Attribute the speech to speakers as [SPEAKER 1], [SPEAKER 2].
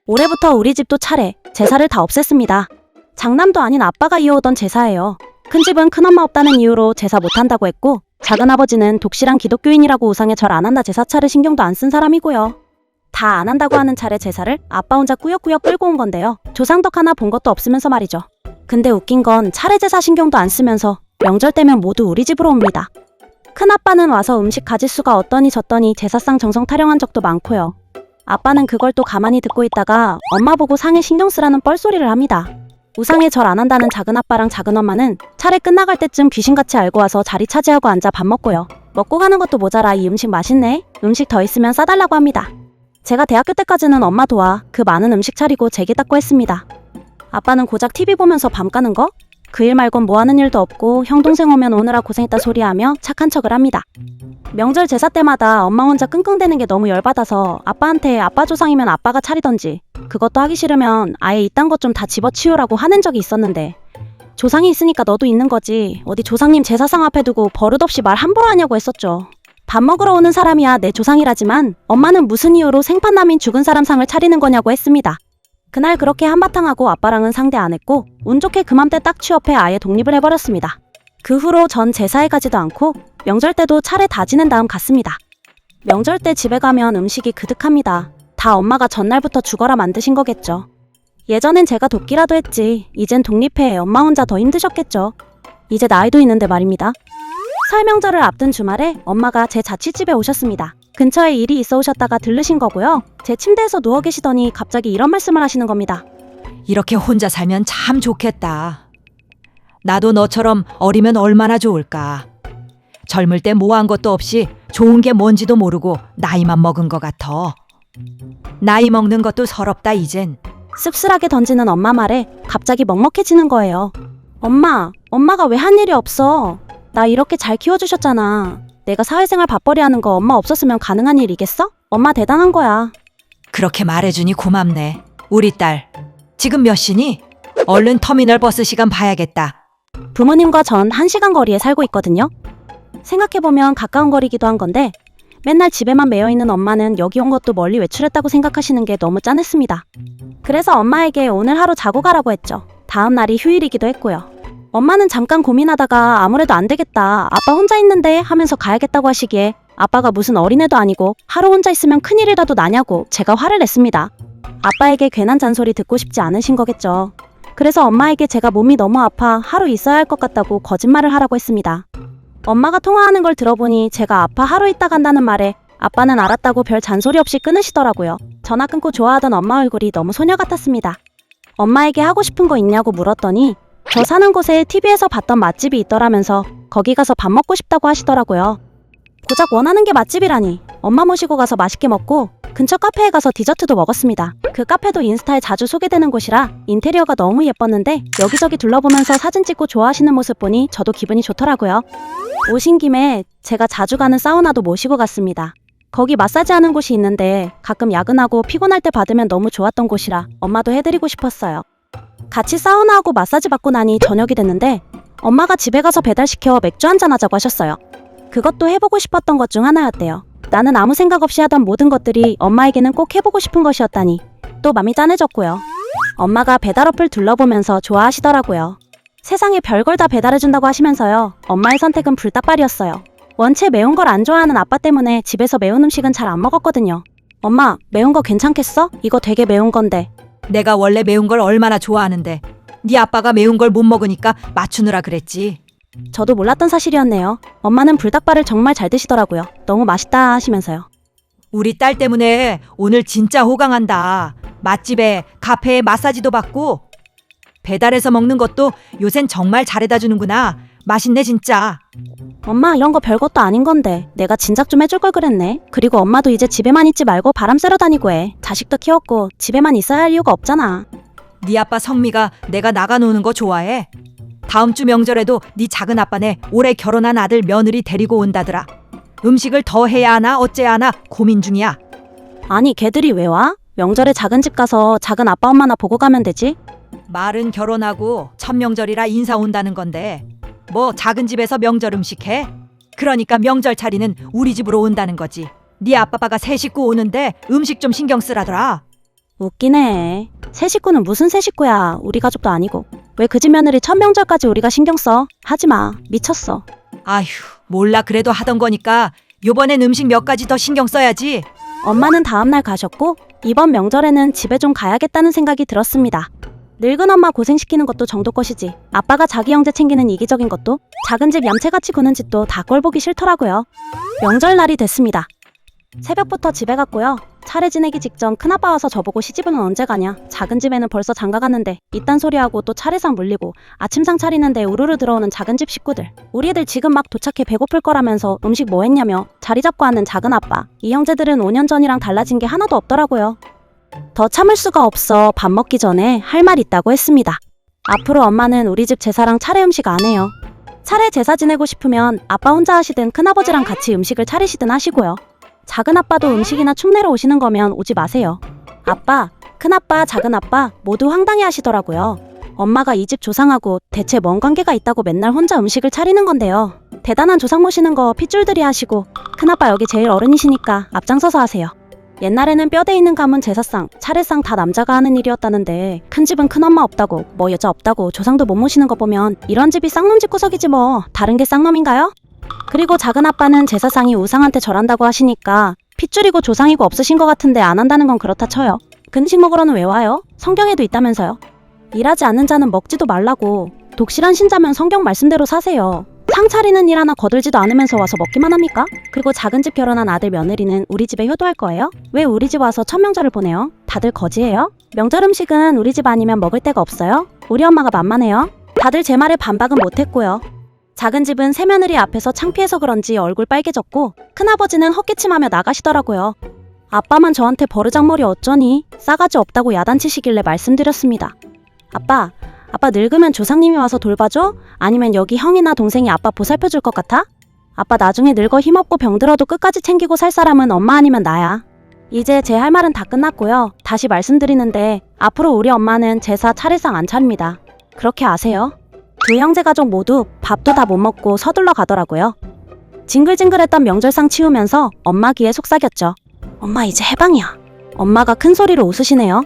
[SPEAKER 1] 올해부터 우리 집도 차례, 제사를 다 없앴습니다. 장남도 아닌 아빠가 이어오던 제사예요. 큰 집은 큰엄마 없다는 이유로 제사 못한다고 했고, 작은아버지는 독실한 기독교인이라고 우상에 절 안 한다 제사차를 신경도 안 쓴 사람이고요. 다 안 한다고 하는 차례 제사를 아빠 혼자 꾸역꾸역 끌고 온 건데요. 조상덕 하나 본 것도 없으면서 말이죠. 근데 웃긴 건 차례 제사 신경도 안 쓰면서 명절 때면 모두 우리 집으로 옵니다. 큰아빠는 와서 음식 가짓수가 어떠니 저떠니 제사상 정성 타령한 적도 많고요. 아빠는 그걸 또 가만히 듣고 있다가 엄마 보고 상에 신경 쓰라는 뻘소리를 합니다. 우상에 절 안 한다는 작은아빠랑 작은엄마는 차례 끝나갈 때쯤 귀신같이 알고 와서 자리 차지하고 앉아 밥 먹고요. 먹고 가는 것도 모자라 이 음식 맛있네? 음식 더 있으면 싸달라고 합니다. 제가 대학교 때까지는 엄마 도와 그 많은 음식 차리고 제기 닦고 했습니다. 아빠는 고작 TV 보면서 밤 까는 거? 그 일 말곤 뭐 하는 일도 없고 형 동생 오면 오느라 고생했다 소리하며 착한 척을 합니다. 명절 제사 때마다 엄마 혼자 끙끙대는 게 너무 열받아서 아빠한테 아빠 조상이면 아빠가 차리던지 그것도 하기 싫으면 아예 이딴 것 좀 다 집어치우라고 하는 적이 있었는데 조상이 있으니까 너도 있는 거지 어디 조상님 제사상 앞에 두고 버릇없이 말 함부로 하냐고 했었죠. 밥 먹으러 오는 사람이야 내 조상이라지만 엄마는 무슨 이유로 생판남인 죽은 사람 상을 차리는 거냐고 했습니다. 그날 그렇게 한바탕 하고 아빠랑은 상대 안 했고 운 좋게 그맘때 딱 취업해 아예 독립을 해버렸습니다. 그 후로 전 제사에 가지도 않고 명절 때도 차례 다 지낸 다음 갔습니다. 명절 때 집에 가면 음식이 그득합니다. 다 엄마가 전날부터 죽어라 만드신 거겠죠. 예전엔 제가 돕기라도 했지 이젠 독립해 엄마 혼자 더 힘드셨겠죠. 이제 나이도 있는데 말입니다. 설 명절을 앞둔 주말에 엄마가 제 자취집에 오셨습니다. 근처에 일이 있어 오셨다가 들르신 거고요. 제 침대에서 누워 계시더니 갑자기 이런 말씀을 하시는 겁니다.
[SPEAKER 2] 이렇게 혼자 살면 참 좋겠다. 나도 너처럼 어리면 얼마나 좋을까. 젊을 때 뭐 한 것도 없이 좋은 게 뭔지도 모르고 나이만 먹은 것 같아. 나이 먹는 것도 서럽다 이젠.
[SPEAKER 1] 씁쓸하게 던지는 엄마 말에 갑자기 먹먹해지는 거예요. 엄마가 왜 한 일이 없어? 나 이렇게 잘 키워주셨잖아. 내가 사회생활 밥벌이 하는 거 엄마 없었으면 가능한 일이겠어? 엄마 대단한 거야.
[SPEAKER 2] 그렇게 말해주니 고맙네. 우리 딸 지금 몇 시니? 얼른 터미널 버스 시간 봐야겠다.
[SPEAKER 1] 부모님과 전 1시간 거리에 살고 있거든요. 생각해보면 가까운 거리기도 한 건데 맨날 집에만 매여있는 엄마는 여기 온 것도 멀리 외출했다고 생각하시는 게 너무 짠했습니다. 그래서 엄마에게 오늘 하루 자고 가라고 했죠. 다음 날이 휴일이기도 했고요. 엄마는 잠깐 고민하다가 아무래도 안 되겠다. 아빠 혼자 있는데 하면서 가야겠다고 하시기에 아빠가 무슨 어린애도 아니고 하루 혼자 있으면 큰일이라도 나냐고 제가 화를 냈습니다. 아빠에게 괜한 잔소리 듣고 싶지 않으신 거겠죠. 그래서 엄마에게 제가 몸이 너무 아파 하루 있어야 할 것 같다고 거짓말을 하라고 했습니다. 엄마가 통화하는 걸 들어보니 제가 아파 하루 있다 간다는 말에 아빠는 알았다고 별 잔소리 없이 끊으시더라고요. 전화 끊고 좋아하던 엄마 얼굴이 너무 소녀 같았습니다. 엄마에게 하고 싶은 거 있냐고 물었더니 저 사는 곳에 TV에서 봤던 맛집이 있더라면서 거기 가서 밥 먹고 싶다고 하시더라고요. 고작 원하는 게 맛집이라니. 엄마 모시고 가서 맛있게 먹고 근처 카페에 가서 디저트도 먹었습니다. 그 카페도 인스타에 자주 소개되는 곳이라 인테리어가 너무 예뻤는데 여기저기 둘러보면서 사진 찍고 좋아하시는 모습 보니 저도 기분이 좋더라고요. 오신 김에 제가 자주 가는 사우나도 모시고 갔습니다. 거기 마사지 하는 곳이 있는데 가끔 야근하고 피곤할 때 받으면 너무 좋았던 곳이라 엄마도 해드리고 싶었어요. 같이 사우나하고 마사지 받고 나니 저녁이 됐는데 엄마가 집에 가서 배달시켜 맥주 한잔 하자고 하셨어요. 그것도 해보고 싶었던 것 중 하나였대요. 나는 아무 생각 없이 하던 모든 것들이 엄마에게는 꼭 해보고 싶은 것이었다니 또 맘이 짠해졌고요. 엄마가 배달 어플 둘러보면서 좋아하시더라고요. 세상에 별걸 다 배달해준다고 하시면서요. 엄마의 선택은 불닭발이었어요. 원체 매운 걸 안 좋아하는 아빠 때문에 집에서 매운 음식은 잘 안 먹었거든요. 엄마, 매운 거 괜찮겠어? 이거 되게 매운 건데.
[SPEAKER 2] 내가 원래 매운 걸 얼마나 좋아하는데 네 아빠가 매운 걸 못 먹으니까 맞추느라 그랬지.
[SPEAKER 1] 저도 몰랐던 사실이었네요. 엄마는 불닭발을 정말 잘 드시더라고요. 너무 맛있다 하시면서요.
[SPEAKER 2] 우리 딸 때문에 오늘 진짜 호강한다. 맛집에 카페에 마사지도 받고 배달해서 먹는 것도 요샌 정말 잘해다 주는구나. 맛있네 진짜.
[SPEAKER 1] 엄마 이런 거 별것도 아닌 건데 내가 진작 좀 해줄 걸 그랬네. 그리고 엄마도 이제 집에만 있지 말고 바람 쐬러 다니고 해. 자식도 키웠고 집에만 있어야 할 이유가 없잖아.
[SPEAKER 2] 네 아빠 성미가 내가 나가 노는 거 좋아해. 다음 주 명절에도 네 작은 아빠네 올해 결혼한 아들 며느리 데리고 온다더라. 음식을 더 해야 하나 어째야 하나 고민 중이야.
[SPEAKER 1] 아니 걔들이 왜 와? 명절에 작은 집 가서 작은 아빠 엄마나 보고 가면 되지.
[SPEAKER 2] 말은 결혼하고 첫 명절이라 인사 온다는 건데 뭐 작은 집에서 명절 음식 해? 그러니까 명절 차리는 우리 집으로 온다는 거지. 네 아빠가 세 식구 오는데 음식 좀 신경 쓰라더라.
[SPEAKER 1] 웃기네. 새 식구는 무슨 새 식구야. 우리 가족도 아니고. 왜 그 집 며느리 첫 명절까지 우리가 신경 써? 하지마. 미쳤어.
[SPEAKER 2] 아휴, 몰라 그래도 하던 거니까 요번엔 음식 몇 가지 더 신경 써야지.
[SPEAKER 1] 엄마는 다음날 가셨고 이번 명절에는 집에 좀 가야겠다는 생각이 들었습니다. 늙은 엄마 고생시키는 것도 정도 것이지 아빠가 자기 형제 챙기는 이기적인 것도 작은 집 얌체같이 구는 짓도 다 꼴보기 싫더라고요. 명절날이 됐습니다. 새벽부터 집에 갔고요. 차례 지내기 직전 큰아빠 와서 저보고 시집은 언제 가냐, 작은 집에는 벌써 장가 갔는데 이딴 소리하고 또 차례상 물리고 아침상 차리는데 우르르 들어오는 작은 집 식구들, 우리 애들 지금 막 도착해 배고플 거라면서 음식 뭐 했냐며 자리 잡고 하는 작은 아빠. 이 형제들은 5년 전이랑 달라진 게 하나도 없더라고요. 더 참을 수가 없어 밥 먹기 전에 할 말 있다고 했습니다. 앞으로 엄마는 우리 집 제사랑 차례 음식 안 해요. 차례 제사 지내고 싶으면 아빠 혼자 하시든 큰아버지랑 같이 음식을 차리시든 하시고요. 작은 아빠도 음식이나 축내러 오시는 거면 오지 마세요. 아빠, 큰아빠, 작은아빠 모두 황당해 하시더라고요. 엄마가 이 집 조상하고 대체 뭔 관계가 있다고 맨날 혼자 음식을 차리는 건데요. 대단한 조상 모시는 거 핏줄들이 하시고 큰아빠 여기 제일 어른이시니까 앞장서서 하세요. 옛날에는 뼈대 있는 가문 제사상, 차례상 다 남자가 하는 일이었다는데 큰 집은 큰엄마 없다고 뭐 여자 없다고 조상도 못 모시는 거 보면 이런 집이 쌍놈 집구석이지 뭐 다른 게 쌍놈인가요? 그리고 작은아빠는 제사상이 우상한테 절한다고 하시니까 핏줄이고 조상이고 없으신 것 같은데 안 한다는 건 그렇다 쳐요. 근식 먹으러는 왜 와요? 성경에도 있다면서요. 일하지 않는 자는 먹지도 말라고. 독실한 신자면 성경 말씀대로 사세요. 상 차리는 일 하나 거들지도 않으면서 와서 먹기만 합니까? 그리고 작은 집 결혼한 아들 며느리는 우리 집에 효도할 거예요? 왜 우리 집 와서 첫 명절을 보내요? 다들 거지예요? 명절 음식은 우리 집 아니면 먹을 데가 없어요? 우리 엄마가 만만해요? 다들 제 말에 반박은 못했고요. 작은 집은 새며느리 앞에서 창피해서 그런지 얼굴 빨개졌고 큰아버지는 헛기침하며 나가시더라고요. 아빠만 저한테 버르장머리 어쩌니? 싸가지 없다고 야단치시길래 말씀드렸습니다. 아빠 늙으면 조상님이 와서 돌봐줘? 아니면 여기 형이나 동생이 아빠 보살펴줄 것 같아? 아빠 나중에 늙어 힘없고 병들어도 끝까지 챙기고 살 사람은 엄마 아니면 나야. 이제 제 할 말은 다 끝났고요. 다시 말씀드리는데 앞으로 우리 엄마는 제사 차례상 안 차립니다. 그렇게 아세요? 두 형제 가족 모두 밥도 다 못 먹고 서둘러 가더라고요. 징글징글했던 명절상 치우면서 엄마 귀에 속삭였죠. 엄마 이제 해방이야. 엄마가 큰 소리로 웃으시네요.